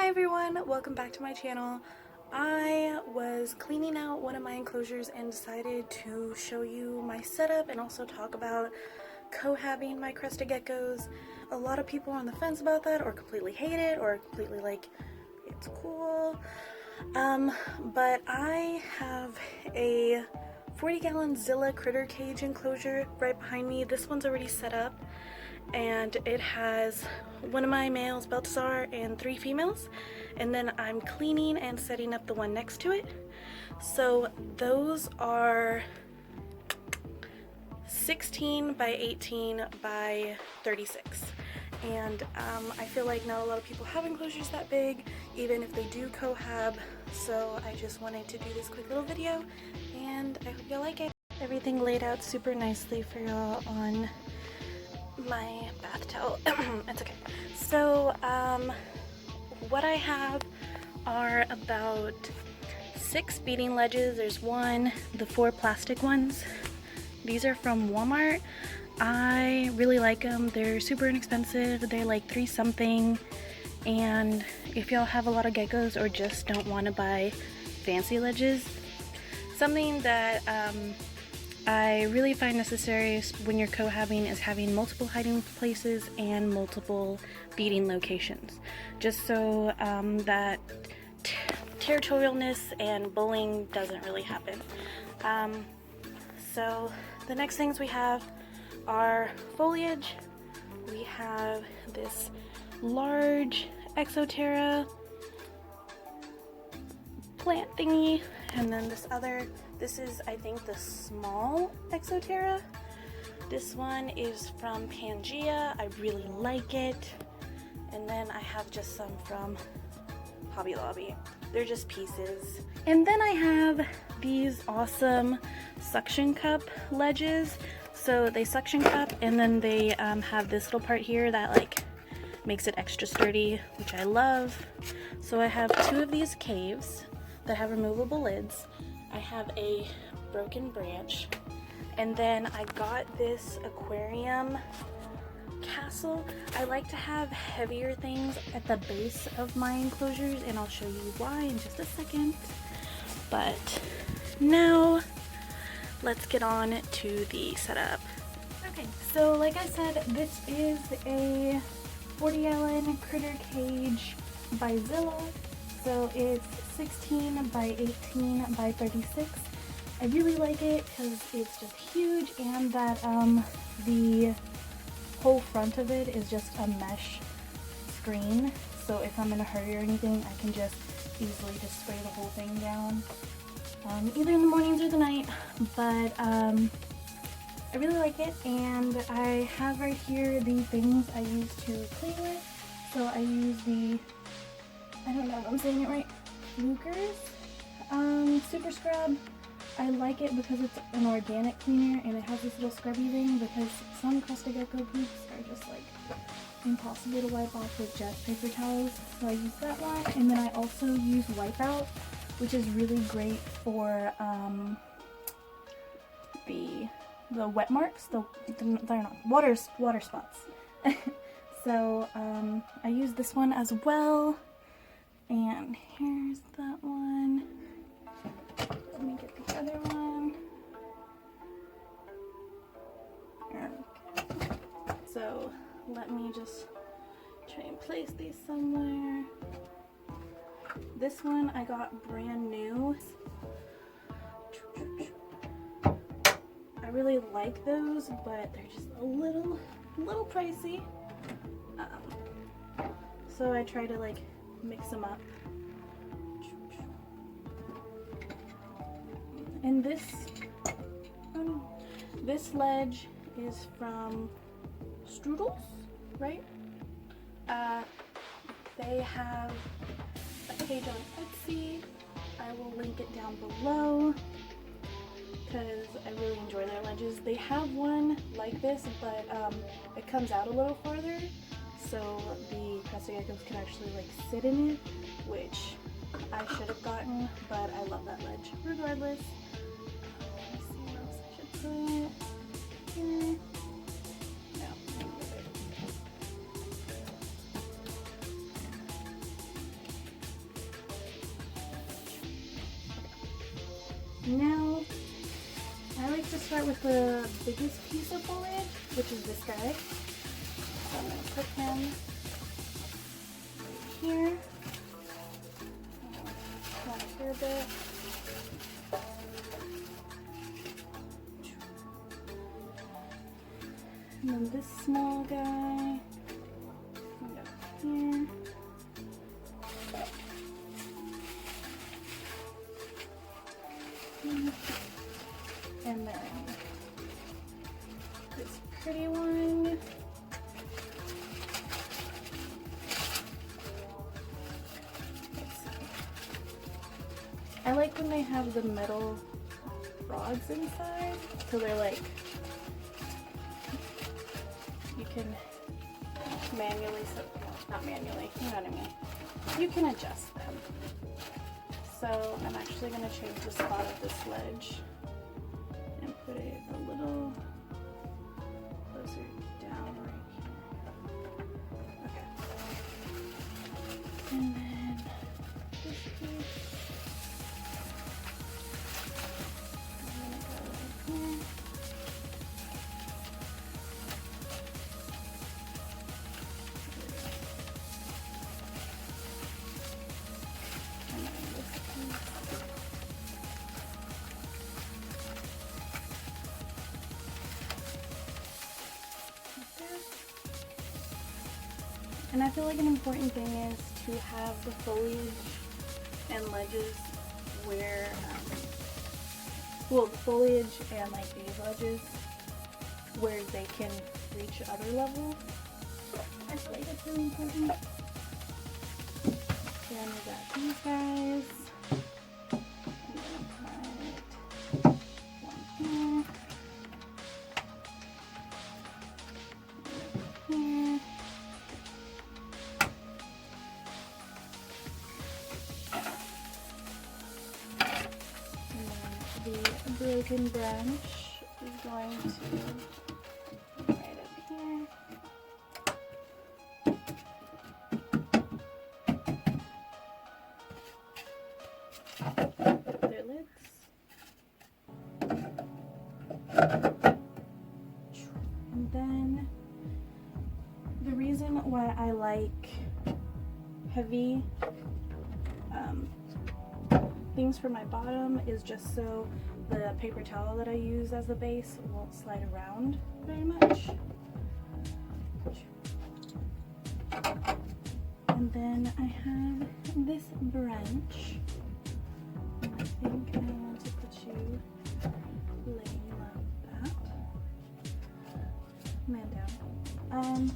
Hi everyone, welcome back to my channel. I was cleaning out one of my enclosures and decided to show you my setup and also talk about cohabbing my crested geckos. A lot of people are on the fence about that, or completely hate it, or completely like, it's cool. But I have a 40-gallon Zilla critter cage enclosure right behind me. This one's already set up, and it has one of my males, Balthazar, and 3 females, and then I'm cleaning and setting up the one next to it. So those are 16 by 18 by 36, and I feel like not a lot of people have enclosures that big, even if they do cohab, so I just wanted to do this quick little video, and I hope y'all like it. Everything laid out super nicely for y'all on my bath towel. It's okay. So what I have are about 6 beading ledges. There's the 4 plastic ones. These are from Walmart. I really like them. They're super inexpensive. They're like 3 something, and if y'all have a lot of geckos or just don't want to buy fancy ledges, something that I really find necessary when you're cohabbing is having multiple hiding places and multiple beading locations, just so that territorialness and bullying doesn't really happen. So the next things we have are foliage. We have this large Exoterra plant thingy, and then this is I think the small Exoterra. This one is from Pangea. I really like it. And then I have just some from Hobby Lobby. They're just pieces. And then I have these awesome suction cup ledges. So they suction cup, and then they have this little part here that like makes it extra sturdy, which I love. So I have 2 of these caves that have removable lids. I have a broken branch, and then I got this aquarium castle. I like to have heavier things at the base of my enclosures, and I'll show you why in just a second. But now let's get on to the setup. Okay, so like I said, this is a 40-gallon critter cage by Zilla. So it's 16 by 18 by 36. I really like it because it's just huge, and that the whole front of it is just a mesh screen. So if I'm in a hurry or anything, I can just easily just spray the whole thing down, either in the mornings or the night. But I really like it, and I have right here the things I use to clean with. So I use the, I don't know if I'm saying it right, Lucas Super Scrub. I like it because it's an organic cleaner, and it has this little scrubby thing, because some crested gecko poops are just like impossible to wipe off with just paper towels. So I use that one, and then I also use Wipeout, which is really great for the wet marks, they're not water spots. So I use this one as well, and here's that one. Let me get the other one. Okay. So let me just try and place these somewhere. This one I got brand new. I really like those, but they're just a little pricey. So I try to like mix them up. And this ledge is from Strudels, right? They have a page on Etsy. I will link it down below because I really enjoy their ledges. They have one like this, but it comes out a little farther, so the crested geckos can actually like sit in it, which I should have gotten, but I love that ledge regardless. Let's see what else I should put here. No, Now, I like to start with the biggest piece of foliage, which is this guy. So I'm going to put him right here. Down here a bit. And then this small guy, up here. And then this pretty one. Let's see. I like when they have the metal rods inside, so they're like, you can manually, not manually, you know what I mean. You can adjust them. So I'm actually going to change the spot of this ledge and put it a little closer down right here. Okay. And then this piece. I'm going to go right here. And I feel like an important thing is to have the foliage and ledges where, well, the foliage and like these ledges where they can reach other levels. I feel like that's really important. Then we got these guys. I'm gonna put one here. Here. The broken branch is going to go right up here. Their lids. And then the reason why I like heavy things for my bottom is just so the paper towel that I use as a base won't slide around very much. And then I have this branch. I think I want to put you laying like that. Man down.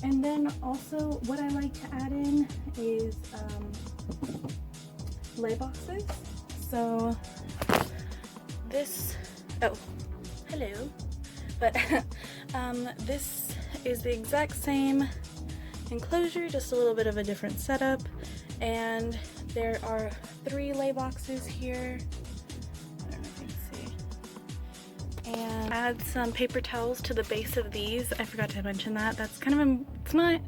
And then also what I like to add in is lay boxes. So this, oh, hello, but this is the exact same enclosure, just a little bit of a different setup, and there are 3 lay boxes here. I don't know if you can see. And add some paper towels to the base of these. I forgot to mention that. That's kind of, it's not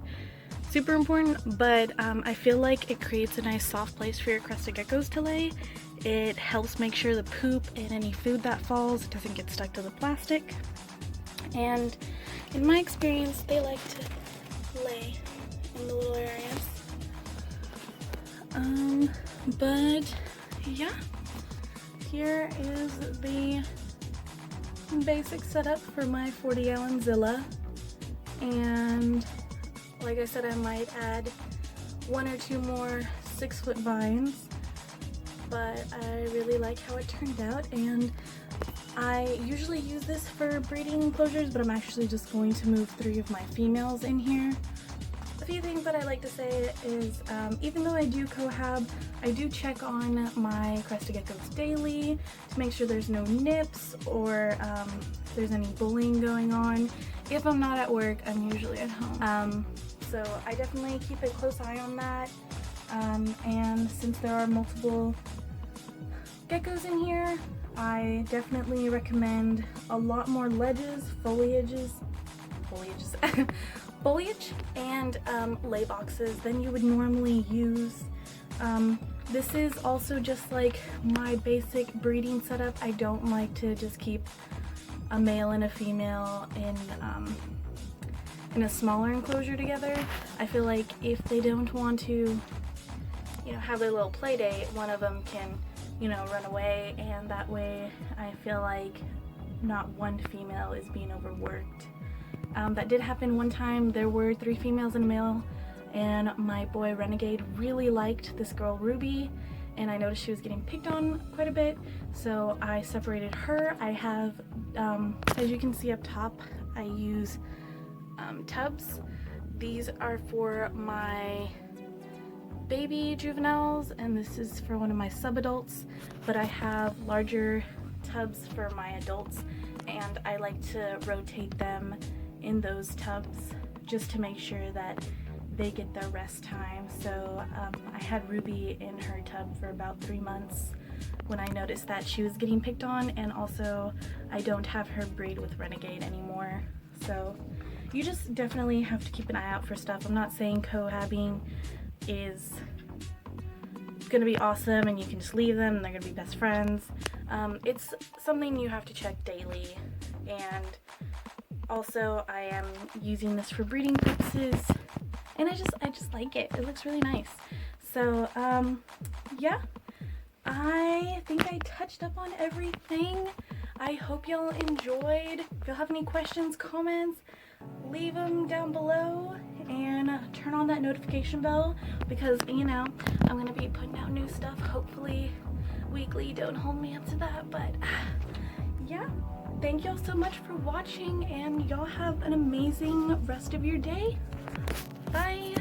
super important, but I feel like it creates a nice soft place for your crested geckos to lay. It helps make sure the poop and any food that falls doesn't get stuck to the plastic. And in my experience, they like to lay in the little areas. But yeah, here is the basic setup for my 40-gallon Zilla. And like I said, I might add 1 or 2 more 6-foot vines, but I really like how it turned out. And I usually use this for breeding enclosures, but I'm actually just going to move 3 of my females in here. A few things that I like to say is, even though I do cohab, I do check on my crested geckos daily to make sure there's no nips or there's any bullying going on. If I'm not at work, I'm usually at home. So I definitely keep a close eye on that. And since there are multiple geckos in here, I definitely recommend a lot more ledges, foliage, and lay boxes than you would normally use. This is also just like my basic breeding setup. I don't like to just keep a male and a female in a smaller enclosure together. I feel like if they don't want to, you know, have their little play date, one of them can, you know, run away, and that way I feel like not one female is being overworked. That did happen one time. There were 3 females and a male, and my boy Renegade really liked this girl Ruby, and I noticed she was getting picked on quite a bit, so I separated her. I have, as you can see up top, I use tubs. These are for my baby juveniles, and this is for one of my sub-adults, but I have larger tubs for my adults, and I like to rotate them in those tubs just to make sure that they get their rest time. So I had Ruby in her tub for about 3 months when I noticed that she was getting picked on, and also I don't have her breed with Renegade anymore. So you just definitely have to keep an eye out for stuff. I'm not saying cohabbing is gonna be awesome and you can just leave them and they're gonna be best friends. It's something you have to check daily, and also I am using this for breeding purposes, and I just like it. It looks really nice. So yeah, I think I touched up on everything. I hope y'all enjoyed. If y'all have any questions, comments, leave them down below, and turn on that notification bell, because, you know, I'm gonna be putting out new stuff, hopefully weekly. Don't hold me up to that, but yeah, thank y'all so much for watching, and y'all have an amazing rest of your day. Bye.